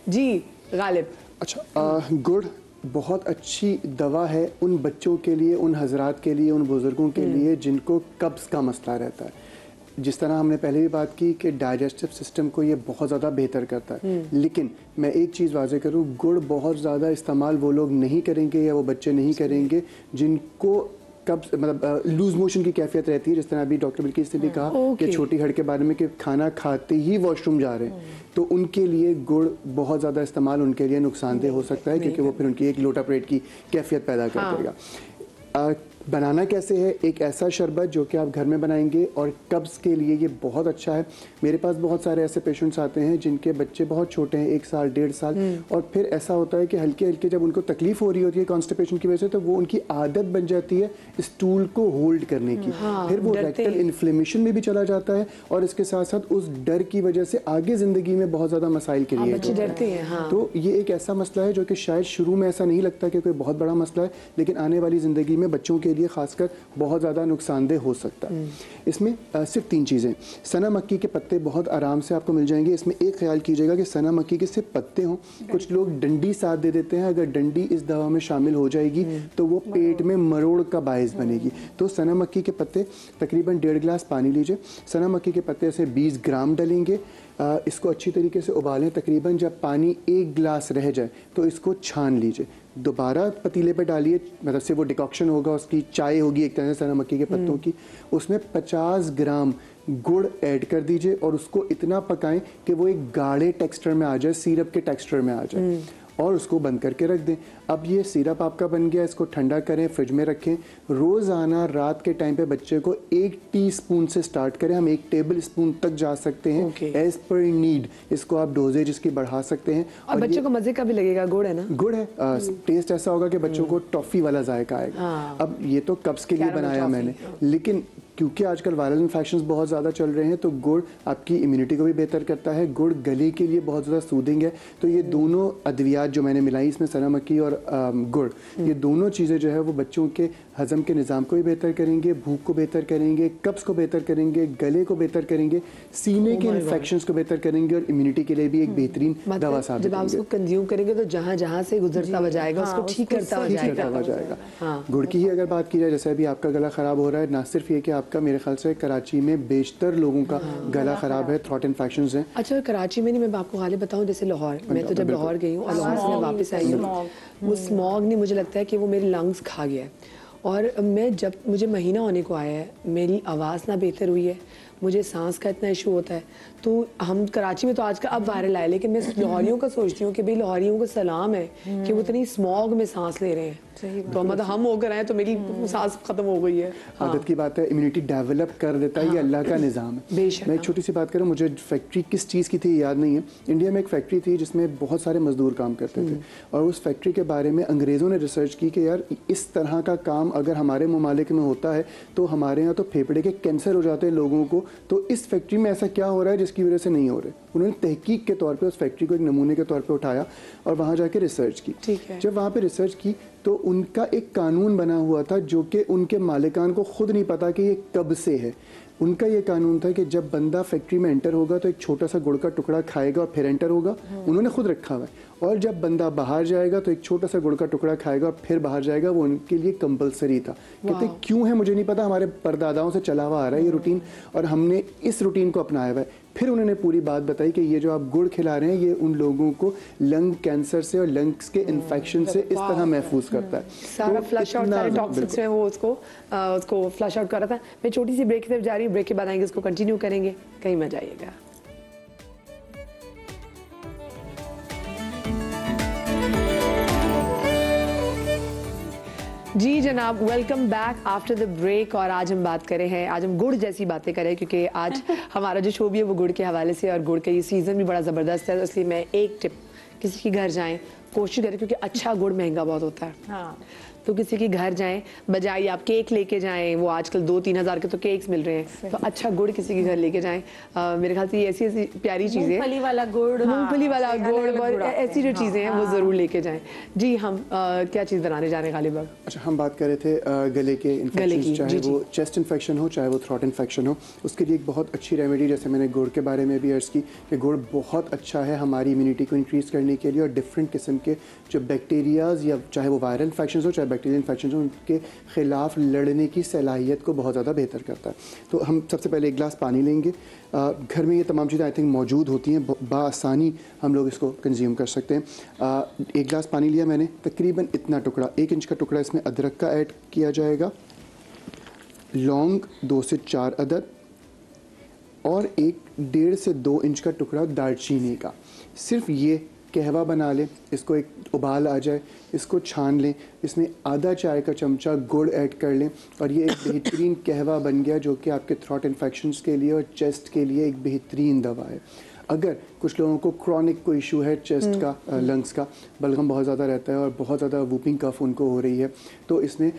जी गालिब। अच्छा, गुड़ बहुत अच्छी दवा है उन बच्चों के लिए, उन हजरात के लिए, उन बुजुर्गों के लिए जिनको कब्ज़ का मसला रहता है। जिस तरह हमने पहले भी बात की कि डाइजेस्टिव सिस्टम को ये बहुत ज़्यादा बेहतर करता है, लेकिन मैं एक चीज़ वाज़े करूँ, गुड़ बहुत ज़्यादा इस्तेमाल वो लोग नहीं करेंगे या वो बच्चे नहीं करेंगे जिनको कब्ज़ मतलब लूज मोशन की कैफियत रहती है। जिस तरह अभी डॉक्टर बिल्किस ने भी कहा कि छोटी हड़ के बारे में कि खाना खाते ही वॉशरूम जा रहे हैं, तो उनके लिए गुड़ बहुत ज़्यादा इस्तेमाल उनके लिए नुकसानदेह हो सकता है, क्योंकि वो फिर उनकी एक लोटा पेट की कैफियत पैदा कर देगा। बनाना कैसे है? एक ऐसा शरबत जो कि आप घर में बनाएंगे और कब्ज़ के लिए ये बहुत अच्छा है। मेरे पास बहुत सारे ऐसे पेशेंट्स आते हैं जिनके बच्चे बहुत छोटे हैं, 1 साल 1.5 साल, और फिर ऐसा होता है कि हल्के हल्के जब उनको तकलीफ हो रही होती है कॉन्स्टिपेशन की वजह से, तो वो उनकी आदत बन जाती है स्टूल को होल्ड करने की। फिर वो रेक्टल इन्फ्लेमेशन में भी चला जाता है और इसके साथ साथ उस डर की वजह से आगे ज़िंदगी में बहुत ज़्यादा मसाइल क्रिएट होते हैं। तो ये एक ऐसा मसला है जो कि शायद शुरू में ऐसा नहीं लगता कि कोई बहुत बड़ा मसला है, लेकिन आने वाली ज़िंदगी में बच्चों के लिए खासकर बहुत ज़्यादा नुकसानदेह हो सकता है। इसमें सिर्फ 3 चीज़ें। सना मक्की के पत्ते बहुत आराम से आपको मिल जाएंगे। इसमें एक ख्याल कीजिएगा कि सना मक्की के सिर्फ पत्ते हों। कुछ लोग डंडी साथ दे देते हैं, अगर डंडी इस दवा में शामिल हो जाएगी तो वो पेट में मरोड़ का बायस बनेगी। तो सना मक्की के पत्ते तकरीबन 1.5 गिलास पानी लीजिए। सना मक्की के पत्ते से 20 ग्राम डलेंगे। इसको अच्छी तरीके से उबालें। तकरीबन जब पानी 1 गिलास रह जाए तो इसको छान लीजिए। दोबारा पतीले पे डालिए, मतलब से वो डिकॉक्शन होगा, उसकी चाय होगी एक तरह से सना मक्की के पत्तों की। उसमें 50 ग्राम गुड़ ऐड कर दीजिए और उसको इतना पकाएं कि वो एक गाढ़े टेक्सचर में आ जाए, सिरप के टेक्सचर में आ जाए, और उसको बंद करके रख दें। अब ये सिरप आपका बन गया, इसको ठंडा करें, फ्रिज में रखें। रोज़ाना रात के टाइम पे बच्चे को 1 टीस्पून से स्टार्ट करें। हम 1 टेबल स्पून तक जा सकते हैं एज पर नीड। इसको आप डोजेज इसकी बढ़ा सकते हैं और बच्चों को मजे का भी लगेगा। गुड़ है ना, गुड़ है, टेस्ट ऐसा होगा कि बच्चों को टॉफी वाला जायका आएगा। अब ये तो कब्ज़ के लिए बनाया मैंने, लेकिन क्योंकि आजकल वायरल इन्फेक्शंस बहुत ज़्यादा चल रहे हैं, तो गुड़ आपकी इम्यूनिटी को भी बेहतर करता है। गुड़ गले के लिए बहुत ज़्यादा सूदिंग है। तो ये दोनों अद्वियात जो मैंने मिलाई, इसमें सना मक्की और गुड़, ये दोनों चीज़ें जो है वो बच्चों के हज़म के निज़ाम को भी बेहतर करेंगे, भूख को बेहतर करेंगे, कब्ज़ को बेहतर करेंगे, गले को बेहतर करेंगे, सीने के इन्फेक्शंस को बेहतर करेंगे, और इम्यूनिटी के लिए भी एक बेहतरीन दवा साबित जब आप उसको कंज्यूम करेंगे तो जहाँ जहाँ से गुजरता हुआ जाएगा उसको ठीक करता हुआ जाएगा। गुड़ की ही अगर बात की जाए, जैसे अभी आपका गला ख़राब हो रहा है, ना सिर्फ ये कि आपका, मेरे ख्याल से कराची में बेशतर लोगों का गला ख़राब है, थ्रोट इन्फेक्शंस हैं। अच्छा, कराची में नहीं, मैं आपको हाल बताऊँ, जैसे लाहौर, मैं तो जब लाहौर गई हूँ और लाहौर से मैं वापस आई हूँ, वो स्मॉग ने मुझे लगता है कि वो मेरे लंग्स खा गया है। और मैं जब मुझे महीना होने को आया है, मेरी आवाज़ ना बेहतर हुई है, मुझे सांस का इतना इशू होता है। तो हम कराची में तो आजकल अब वायरल आए, लेकिन मैं लाहौरियों का सोचती हूँ कि भाई लाहौरियों को सलाम है कि वो इतनी स्मॉग में सांस ले रहे हैं। तो मतलब हम होकर आए तो मेरी सांस खत्म हो गई है। आदत की बात है, इम्यूनिटी डेवलप कर देता है, ये अल्लाह का निज़ाम है। मैं एक छोटी सी बात करूँ, मुझे फैक्ट्री किस चीज़ की थी याद नहीं है। इंडिया में एक फैक्ट्री थी जिसमें बहुत सारे मजदूर काम करते थे, और उस फैक्ट्री के बारे में अंग्रेज़ों ने रिसर्च की कि यार इस तरह का काम अगर हमारे ममालिक में होता है तो हमारे यहाँ तो फेफड़े के कैंसर हो जाते हैं लोगों को, तो इस फैक्ट्री में ऐसा क्या हो रहा है जिसकी वजह से नहीं हो रहे। उन्होंने तहकीक के तौर पे उस फैक्ट्री को एक नमूने के तौर पे उठाया और वहाँ जाके रिसर्च की। जब वहाँ पे रिसर्च की तो उनका एक कानून बना हुआ था जो कि उनके मालिकान को खुद नहीं पता कि ये कब से है। उनका ये कानून था कि जब बंदा फैक्ट्री में एंटर होगा तो एक छोटा सा गुड़ का टुकड़ा खाएगा और फिर एंटर होगा, उन्होंने खुद रखा हुआ है। और जब बंदा बाहर जाएगा तो एक छोटा सा गुड़ का टुकड़ा खाएगा और फिर बाहर जाएगा, वो उनके लिए कंपलसरी था। कहते क्यों है मुझे नहीं पता, हमारे परदादाओं से चला हुआ आ रहा है ये रूटीन, और हमने इस रूटीन को अपनाया हुआ है। फिर उन्होंने पूरी बात बताई कि ये जो आप गुड़ खिला रहे हैं ये उन लोगों को लंग कैंसर से और लंग्स के इन्फेक्शन से इस तरह महफूज करता है। सारा फ्लश आउट, सारे टॉक्सिक्स हैं, वो उसको फ्लश आउट कर रहा था। मैं छोटी सी ब्रेक की तरफ जा रही हूँ, ब्रेक के बाद आएंगे, इसको कंटिन्यू करेंगे, कहीं मत जाइएगा। जी जनाब, welcome back after the break. और आज हम बात कर रहे हैं, आज हम गुड़ जैसी बातें करें, क्योंकि आज हमारा जो शो भी है वो गुड़ के हवाले से, और गुड़ का ये सीज़न भी बड़ा ज़बरदस्त है। इसलिए मैं एक टिप, किसी के घर जाएं, कोशिश करें, क्योंकि अच्छा गुड़ महंगा बहुत होता है। हाँ। तो किसी के घर जाएं, बजाय आप केक लेके जाएं, वो आजकल 2-3 हज़ार के तो केक्स मिल रहे हैं, तो अच्छा गुड़ किसी के घर लेके जाएं। मेरे ख्याल से ये ऐसी ऐसी प्यारी चीज़ें, मूंगफली वाला गुड़, मूंगफली वाला गुड़ और ऐसी जो चीज़ें हैं वो ज़रूर लेके जाएं। जी, हम क्या चीज़ बनाने जा रहे हैं गालिब अब? अच्छा, हम बात कर रहे थे गले के इन्फेक्शन, चाहे जी, वो चेस्ट इन्फेक्शन हो, चाहे वो थ्रोट इन्फेक्शन हो, उसके लिए एक बहुत अच्छी रेमेडी, जैसे मैंने गुड़ के बारे में भी अर्ज़ की कि गुड़ बहुत अच्छा है हमारी इम्यूनिटी को इंक्रीज़ करने के लिए, और डिफरेंट किस्म के जो बैक्टीरियाज़, या चाहे वो वायरल इन्फेक्शन हो चाहे बैक्टीरियल इन्फेक्शन हो, के ख़िलाफ़ लड़ने की सलाहियत को बहुत ज़्यादा बेहतर करता है। तो हम सबसे पहले एक गिलास पानी लेंगे। घर में ये तमाम चीज़ें आई थिंक मौजूद होती हैं, बआसानी हम लोग इसको कंज्यूम कर सकते हैं। एक गिलास पानी लिया मैंने, तकरीबन इतना टुकड़ा, 1 इंच का टुकड़ा इसमें अदरक का ऐड किया जाएगा, लौंग 2 से 4 अदद, और 1.5 से 2 इंच का टुकड़ा दालचीनी का। सिर्फ ये कहवा बना लें, इसको एक उबाल आ जाए, इसको छान लें, इसमें आधा चाय का चमचा गुड़ ऐड कर लें, और ये एक बेहतरीन कहवा बन गया जो कि आपके थ्रोट इन्फेक्शंस के लिए और चेस्ट के लिए एक बेहतरीन दवा है। अगर कुछ लोगों को क्रॉनिक कोई इशू है चेस्ट का, लंग्स का, बलगम बहुत ज़्यादा रहता है और बहुत ज़्यादा वूपिंग कफ उनको हो रही है, तो इसमें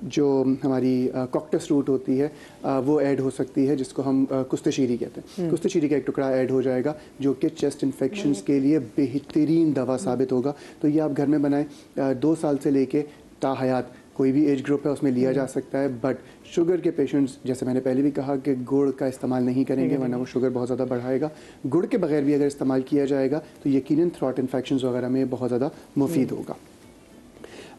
जो हमारी कॉकटस रूट होती है वो ऐड हो सकती है, जिसको हम कुस्तेशीरी कहते हैं। कुस्तेशीरी का एक टुकड़ा ऐड हो जाएगा जो कि चेस्ट इन्फेक्शंस के लिए बेहतरीन दवा साबित होगा। तो ये आप घर में बनाएं, 2 साल से लेके ताहयात कोई भी एज ग्रुप है उसमें लिया जा सकता है। बट शुगर के पेशेंट्स, जैसे मैंने पहले भी कहा कि गुड़ का इस्तेमाल नहीं करेंगे वरना वो शुगर बहुत ज़्यादा बढ़ाएगा। गुड़ के बगैर भी अगर इस्तेमाल किया जाएगा तो यकीनन थ्रोट इन्फेक्शंस वगैरह में बहुत ज़्यादा मुफीद होगा।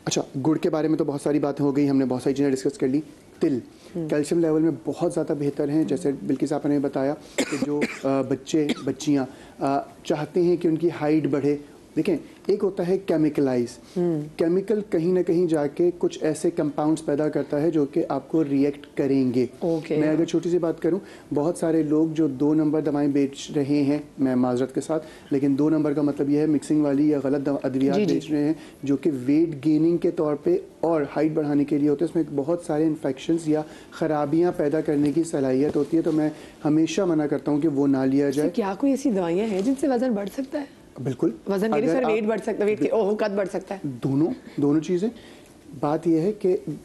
अच्छा, गुड़ के बारे में तो बहुत सारी बातें हो गई, हमने बहुत सारी चीज़ें डिस्कस कर ली। तिल कैल्शियम लेवल में बहुत ज़्यादा बेहतर हैं। जैसे बिल्किस आपने बताया कि जो बच्चे बच्चियाँ चाहते हैं कि उनकी हाइट बढ़े, देखें एक होता है केमिकलाइज, केमिकल कहीं ना कहीं जाके कुछ ऐसे कंपाउंड्स पैदा करता है जो कि आपको रिएक्ट करेंगे। मैं अगर छोटी सी बात करूं, बहुत सारे लोग जो 2 नंबर दवाएं बेच रहे हैं, मैं माजरत के साथ, लेकिन 2 नंबर का मतलब यह है मिक्सिंग वाली या गलत अद्वियात बेच रहे हैं जो कि वेट गेनिंग के तौर पे और हाइट बढ़ाने के लिए होते हैं। इसमें बहुत सारे इन्फेक्शंस या खराबियां पैदा करने की सलाहियत होती है, तो मैं हमेशा मना करता हूँ कि वो ना लिया जाए। क्या कोई ऐसी दवाइयाँ हैं जिनसे वजन बढ़ सकता है? बिल्कुल, वजन सर वेट बढ़ सकता है, कद बढ़ सकता है, दोनों चीज़ें। बात यह है कि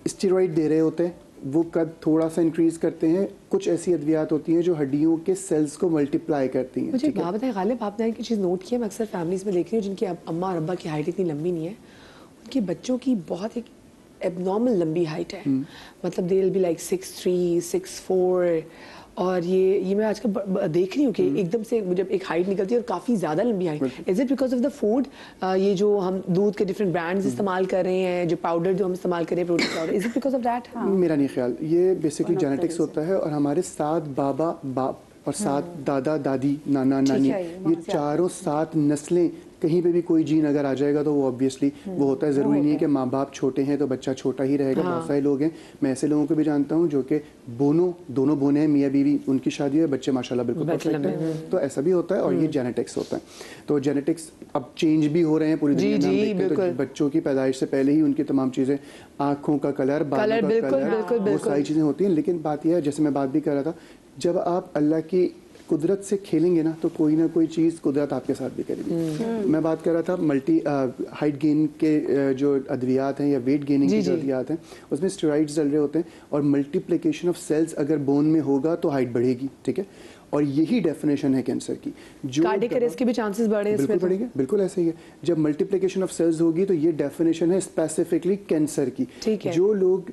स्टेरॉइड दे रहे होते हैं, वो कद थोड़ा सा इंक्रीज करते हैं। कुछ ऐसी अद्वियात होती हैं जो हड्डियों के सेल्स को मल्टीप्लाई करती हैं। मुझे एक बात बताएं गालिब, आपने एक चीज़ नोट की है, मैं अक्सर फैमिलीज में देख रही हूँ जिनकी अम्मा और अब्बा की हाइट इतनी लंबी नहीं है, उनके बच्चों की बहुत एक एबनॉर्मल लंबी हाइट है। मतलब दे विल बी लाइक 6'3", 6'4", और ये मैं आजकल देख रही हूँ कि एकदम से जब एक हाइट निकलती है और काफ़ी ज़्यादा लंबी height. Is it because of the food? ये जो हम दूध के डिफरेंट ब्रांड्स इस्तेमाल कर रहे हैं, जो पाउडर जो हम इस्तेमाल कर रहे हैं, protein powder, is it because of that? मेरा नहीं ख्याल, ये बेसिकली जेनेटिक्स होता है। और हमारे 7 बाप और 7 दादा दादी, नाना नानी, ये चारों 7 नस्लें, कहीं पे भी कोई जीन अगर आ जाएगा तो वो ऑब्वियसली वो होता है। ज़रूरी नहीं है कि माँ बाप छोटे हैं तो बच्चा छोटा ही रहेगा। बहुत सारे लोग हैं, मैं ऐसे लोगों को भी जानता हूँ जो कि दोनों बोने हैं, मियाँ बीवी, उनकी शादी है, बच्चे माशाल्लाह बिल्कुल परफेक्ट हैं। तो ऐसा भी होता है, और ये जेनेटिक्स होता है। तो जेनेटिक्स अब चेंज भी हो रहे हैं पूरी दुनिया में, हम देखते हैं तो बच्चों की पैदाइश से पहले ही उनकी तमाम चीज़ें, आँखों का कलर, बालों का कलर, वो सारी चीज़ें होती हैं। लेकिन बात यह है, जैसे मैं बात भी कर रहा था, जब आप अल्लाह की कुदरत से खेलेंगे ना तो कोई ना कोई चीज़ कुदरत आपके साथ भी करेगी। मैं बात कर रहा था मल्टी हाइट गेन के जो अद्वियात हैं या वेट गेनिंग के जो अद्वियात हैं, उसमें स्टेरॉइड्स डल रहे होते हैं, और मल्टीप्लिकेशन ऑफ सेल्स अगर बोन में होगा तो हाइट बढ़ेगी। ठीक है, और यही डेफिनेशन है कैंसर की। जो कार्डियक अरेस्ट के भी चांसेस बढ़े, बिल्कुल बढ़ेंगे, बिल्कुल ऐसे ही है। जब मल्टीप्लिकेशन ऑफ सेल्स होगी तो ये डेफिनेशन है स्पेसिफिकली कैंसर की। जो लोग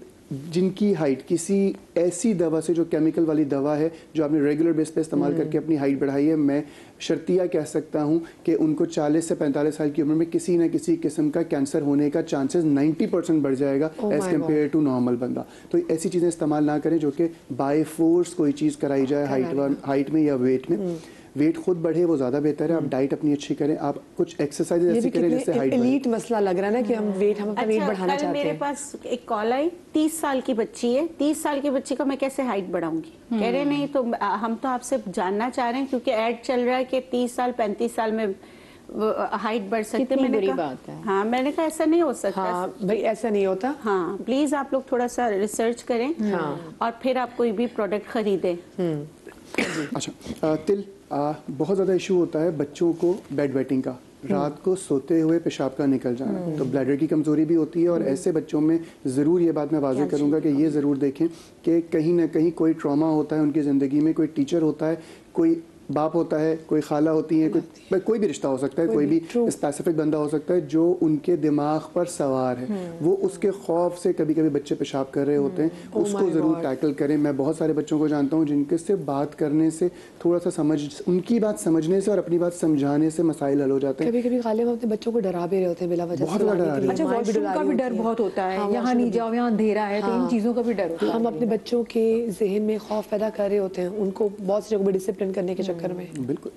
जिनकी हाइट किसी ऐसी दवा से, जो केमिकल वाली दवा है, जो आपने रेगुलर बेस पे इस्तेमाल करके अपनी हाइट बढ़ाई है, मैं शर्तिया कह सकता हूं कि उनको 40 से 45 साल की उम्र में किसी न किसी किस्म का कैंसर होने का चांसेस 90% बढ़ जाएगा एज कम्पेयर टू नॉर्मल बंदा। तो ऐसी चीज़ें इस्तेमाल ना करें जो कि बाय फोर्स कोई चीज़ कराई जाए हाइट में या वेट में। वेट खुद बढ़े वो ज़्यादा बेहतर है। आप डाइट अपनी अच्छी करें, आप कुछ एक्सरसाइज ऐसी करें जिससे हाइट बढ़े। एलीट मसला लग रहा है ना कि हम अपना वेट बढ़ाना चाहते हैं। मेरे पास एक कॉल आई, 30 साल की बच्ची है, 30 साल की बच्ची का मैं कैसे हाइट बढ़ाऊंगी? कह रहे नहीं, तो हम तो आपसे जानना चाह रहे हैं क्योंकि ऐड चल रहा है कि 30 साल 35 साल में हाइट बढ़ सकती है। मैंने कहा हाँ, मैंने कहा ऐसा नहीं हो सकता। हाँ भाई, ऐसा नहीं होता। हाँ, प्लीज आप लोग थोड़ा सा रिसर्च करें और फिर आप कोई भी प्रोडक्ट खरीदें। अच्छा, तिल बहुत ज़्यादा इशू होता है बच्चों को बेड वेटिंग का। रात को सोते हुए पेशाब का निकल जाना, तो ब्लैडर की कमजोरी भी होती है। और ऐसे बच्चों में ज़रूर ये बात मैं वाज़ेह करूँगा कि ये ज़रूर देखें कि कहीं ना कहीं कोई ट्रॉमा होता है उनकी ज़िंदगी में, कोई टीचर होता है, कोई बाप होता है, कोई खाला होती है, कोई भी रिश्ता हो सकता है, कोई भी स्पेसिफिक बंदा हो सकता है जो उनके दिमाग पर सवार है। वो उसके खौफ से कभी कभी बच्चे पेशाब कर रहे होते हैं, उसको ज़रूर टैकल करें। मैं बहुत सारे बच्चों को जानता हूँ जिनके से बात करने से, थोड़ा सा उनकी बात समझने से और अपनी बात समझाने से मसाइल हल हो जाते हैं। कभी कभी खाली हम अपने बच्चों को डरा भी रहे होते हैं बिला वजह, बहुत डरा रहे हैं। अच्छा, वॉशरूम का भी डर बहुत होता है, यहाँ नहीं जाओ, यहाँ अंधेरा है, तो इन चीज़ों का भी डर होता है। हम अपने बच्चों के जहन में खौफ पैदा कर रहे होते हैं, उनको बहुत सी जगह पर डिसिप्लिन करने के चक्कर में। बिल्कुल,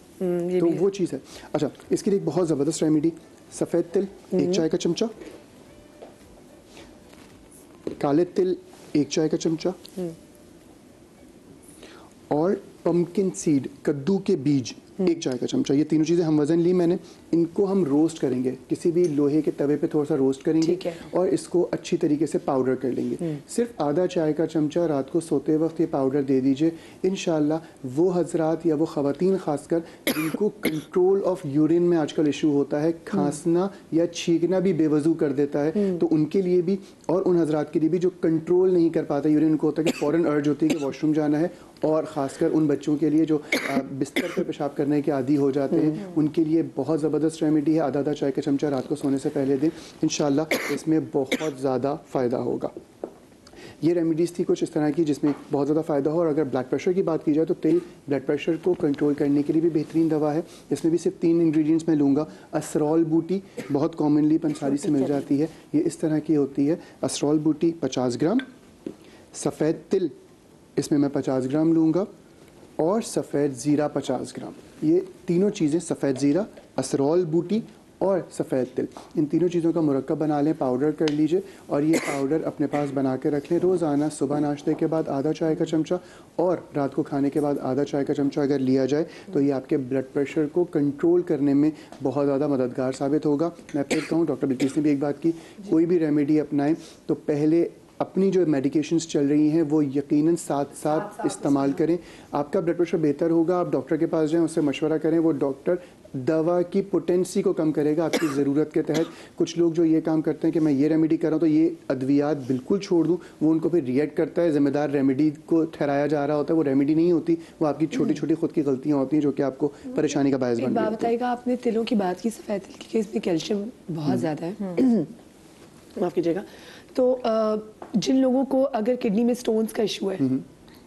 तो वो चीज़ है। अच्छा, इसके लिए एक बहुत ज़बरदस्त रेमेडी, सफ़ेद तिल 1 चाय का चमचा, काले तिल 1 चाय का चमचा, और पम्पकिन सीड, कद्दू के बीज 1 चाय का चमचा। ये तीनों चीज़ें हम वज़न ली मैंने, इनको हम रोस्ट करेंगे, किसी भी लोहे के तवे पे थोड़ा सा रोस्ट करेंगे और इसको अच्छी तरीके से पाउडर कर लेंगे। सिर्फ आधा चाय का चमचा रात को सोते वक्त ये पाउडर दे दीजिए। इंशाल्लाह वो हजरात या वो ख़वातीन खासकर जिनको कंट्रोल ऑफ यूरिन में आजकल इशू होता है, खांसना या छींकना भी बेवजू कर देता है, तो उनके लिए भी और उन हजरात के लिए भी जो कंट्रोल नहीं कर पाते यूरिन, उनको होता है कि फ़ौरन अर्ज होती है कि वॉशरूम जाना है, और ख़ासकर उन बच्चों के लिए जो बिस्तर पर पेशाब करने के आदी हो जाते हैं, उनके लिए बहुत ज़बरदस्त रेमेडी है। आधा चाय का चमचा रात को सोने से पहले दें, इंशाल्लाह इसमें बहुत ज़्यादा फ़ायदा होगा। ये रेमेडीज़ थी कुछ इस तरह की जिसमें बहुत ज़्यादा फ़ायदा हो। और अगर ब्लड प्रेशर की बात की जाए तो तिल ब्लड प्रेशर को कंट्रोल करने के लिए भी बेहतरीन दवा है। इसमें भी सिर्फ 3 इंग्रेडिएंट्स मैं लूँगा। असरॉल बूटी बहुत कॉमनली पंसारी से मिल जाती है, ये इस तरह की होती है। असरॉल बूटी 50 ग्राम, सफ़ेद तिल इसमें मैं 50 ग्राम लूँगा, और सफ़ेद ज़ीरा 50 ग्राम। ये तीनों चीज़ें, सफ़ेद ज़ीरा, असरॉल बूटी और सफ़ेद तिल, इन तीनों चीज़ों का मुरक्कब बना लें, पाउडर कर लीजिए, और ये पाउडर अपने पास बना के रख लें। रोज़ाना सुबह नाश्ते के बाद आधा चाय का चमचा और रात को खाने के बाद आधा चाय का चमचा अगर लिया जाए तो ये आपके ब्लड प्रेशर को कंट्रोल करने में बहुत ज़्यादा मददगार साबित होगा। मैं फिर कहूँ, डॉक्टर बिल्किस ने भी एक बात की, कोई भी रेमेडी अपनाएं तो पहले अपनी जो मेडिकेशंस चल रही हैं वो यकीनन साथ इस्तेमाल करें। आपका ब्लड प्रेशर बेहतर होगा, आप डॉक्टर के पास जाएं, उससे मशवरा करें, वो डॉक्टर दवा की पोटेंसी को कम करेगा आपकी ज़रूरत के तहत। कुछ लोग जो ये काम करते हैं कि मैं ये रेमेडी कर रहा हूँ तो ये अद्वियात बिल्कुल छोड़ दूँ, वो उनको फिर रिएक्ट करता है, ज़िम्मेदार रेमेडी को ठहराया जा रहा होता है। वो रेमेडी नहीं होती, वो आपकी छोटी छोटी खुद की गलतियाँ होती हैं जो कि आपको परेशानी का बायस बन जाती है। बताइएगा, आपने तिलों की बात की, सफ़ेद तिल की, इसमें कैल्शियम बहुत ज़्यादा है, माफ़ कीजिएगा। तो जिन लोगों को अगर किडनी में स्टोन्स का इशू है,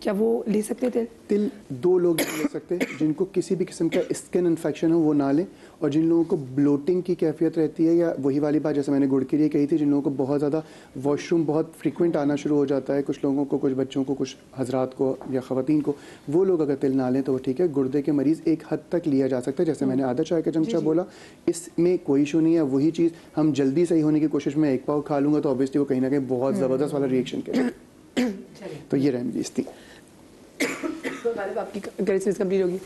क्या वो ले सकते थे? तिल 2 लोग ले सकते हैं, जिनको किसी भी किस्म का स्किन इन्फेक्शन हो वो ना लें, और जिन लोगों को ब्लोटिंग की कैफियत रहती है, या वही वाली बात जैसे मैंने गुड़ के लिए कही थी, जिन लोगों को बहुत ज़्यादा वॉशरूम बहुत फ्रीक्वेंट आना शुरू हो जाता है, कुछ लोगों को, कुछ बच्चों को, कुछ हजरात को या ख़वातीन को, वो लोग अगर तिल ना लें तो वो ठीक है। गुर्दे के मरीज़ एक हद तक लिया जा सकता है, जैसे मैंने आधा चाय का चमचा बोला, इसमें कोई इशू नहीं है। वही चीज़ हम जल्दी सही होने की कोशिश में 1 पाव खा लूँगा तो ऑब्वियसली वो कहीं ना कहीं बहुत ज़बरदस्त वाला रिएक्शन करेगा। तो ये रेमेडीज़ थी। तो आपकी कंप्लीट होगी।